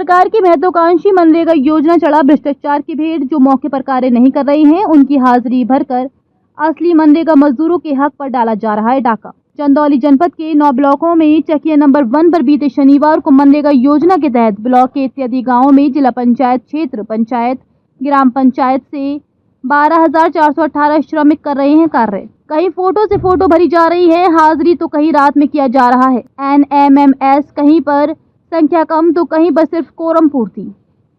सरकार की महत्वाकांक्षी मनरेगा योजना चढ़ा भ्रष्टाचार की भेंट। जो मौके पर कार्य नहीं कर रहे हैं उनकी हाजिरी भरकर असली मनरेगा मजदूरों के हक पर डाला जा रहा है डाका। चंदौली जनपद के 9 ब्लॉकों में चकिया नंबर 1 पर बीते शनिवार को मनरेगा योजना के तहत ब्लॉक के इत्यादि गाँवों में जिला पंचायत, क्षेत्र पंचायत, ग्राम पंचायत से 12,418 श्रमिक कर रहे हैं कार्य। कहीं फोटो से फोटो भरी जा रही है हाजिरी तो कहीं रात में किया जा रहा है NMMS, कहीं पर संख्या कम तो कहीं पर सिर्फ कोरम पूर्ति।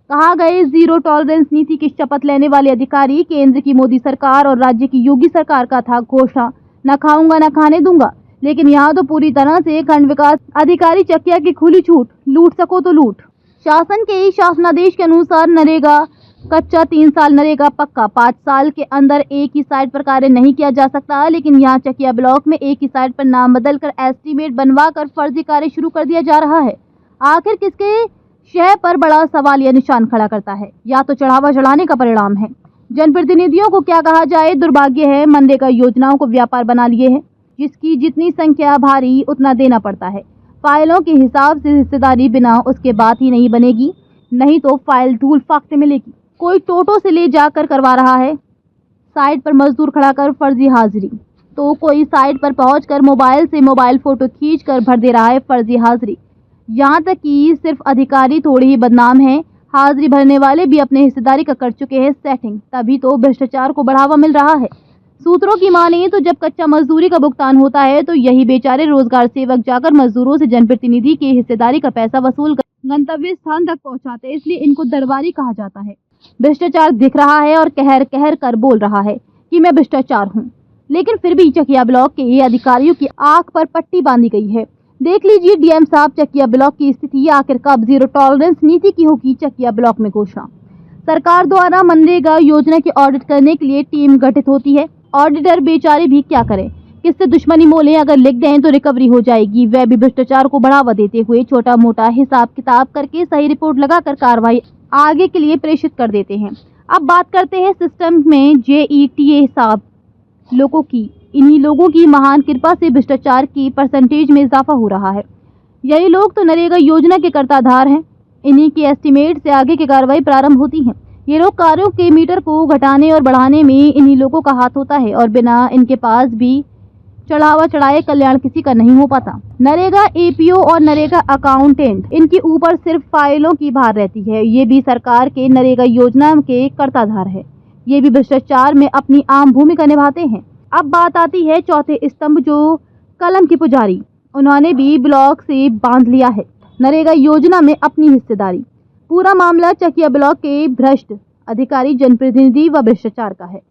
कहा गए जीरो टॉलरेंस नीति की शपथ लेने वाले अधिकारी केंद्र की मोदी सरकार और राज्य की योगी सरकार का था घोषणा, न खाऊंगा न खाने दूंगा। लेकिन यहाँ तो पूरी तरह से खंड विकास अधिकारी चकिया की खुली छूट, लूट सको तो लूट। शासन के शासनादेश के अनुसार नरेगा कच्चा 3 साल, नरेगा पक्का 5 साल के अंदर एक ही साइट पर कार्य नहीं किया जा सकता। लेकिन यहाँ चकिया ब्लॉक में एक ही साइट पर नाम बदलकर एस्टीमेट बनवा कर फर्जी कार्य शुरू कर दिया जा रहा है। आखिर किसके शय पर बड़ा सवाल या निशान खड़ा करता है, या तो चढ़ावा चढ़ाने का परिणाम है। जनप्रतिनिधियों को क्या कहा जाए, दुर्भाग्य है मनरेगा योजनाओं को व्यापार बना लिए है, जिसकी जितनी संख्या भारी उतना देना पड़ता है। फाइलों के हिसाब से हिस्सेदारी बिना उसके बात ही नहीं बनेगी, नहीं तो फाइल धूल फाकते मिलेगी। कोई टोटो से ले जाकर करवा रहा है, साइट पर मजदूर खड़ा कर फर्जी हाजिरी, तो कोई साइट पर पहुंचकर मोबाइल से मोबाइल फोटो खींचकर भर दे रहा है फर्जी हाजिरी। यहाँ तक कि सिर्फ अधिकारी थोड़े ही बदनाम हैं, हाजिरी भरने वाले भी अपने हिस्सेदारी का कर चुके हैं सेटिंग, तभी तो भ्रष्टाचार को बढ़ावा मिल रहा है। सूत्रों की माने तो जब कच्चा मजदूरी का भुगतान होता है तो यही बेचारे रोजगार सेवक जाकर मजदूरों से जनप्रतिनिधि की हिस्सेदारी का पैसा वसूल कर गंतव्य स्थान तक पहुँचाते हैं, इसलिए इनको दरबारी कहा जाता है। भ्रष्टाचार दिख रहा है और कहर कहर कर बोल रहा है कि मैं भ्रष्टाचार हूँ, लेकिन फिर भी चकिया ब्लॉक के अधिकारियों की आंख पर पट्टी बांधी गई है। देख लीजिए डीएम साहब, चकिया ब्लॉक की स्थिति आखिर कब जीरो टॉलरेंस नीति की होगी चकिया ब्लॉक में घोषणा। सरकार द्वारा मनरेगा योजना की ऑडिट करने के लिए टीम गठित होती है। ऑडिटर बेचारे भी क्या करें, किससे दुश्मनी मोलें, अगर लिख दें तो रिकवरी हो जाएगी। वह भी भ्रष्टाचार को बढ़ावा देते हुए छोटा मोटा हिसाब किताब करके सही रिपोर्ट लगाकर कार्रवाई आगे के लिए प्रेषित कर देते हैं। अब बात करते हैं सिस्टम में JETA साहब लोगों की। इन्हीं लोगों की महान कृपा से भ्रष्टाचार की परसेंटेज में इजाफा हो रहा है। यही लोग तो नरेगा योजना के कर्ताधार हैं। इन्हीं की एस्टीमेट से आगे की कार्रवाई प्रारंभ होती है। ये लोग कार्यों के मीटर को घटाने और बढ़ाने में इन्हीं लोगों का हाथ होता है और बिना इनके पास भी चढ़ावा चढ़ाए कल्याण किसी का नहीं हो पाता। नरेगा APO और नरेगा अकाउंटेंट, इनके ऊपर सिर्फ फाइलों की भार रहती है। ये भी सरकार के नरेगा योजना के कर्ताधार है। ये भी भ्रष्टाचार में अपनी आम भूमिका निभाते हैं। अब बात आती है चौथे स्तंभ, जो कलम की पुजारी, उन्होंने भी ब्लॉक से बांध लिया है नरेगा योजना में अपनी हिस्सेदारी। पूरा मामला चकिया ब्लॉक के भ्रष्ट अधिकारी, जनप्रतिनिधि व भ्रष्टाचार का है।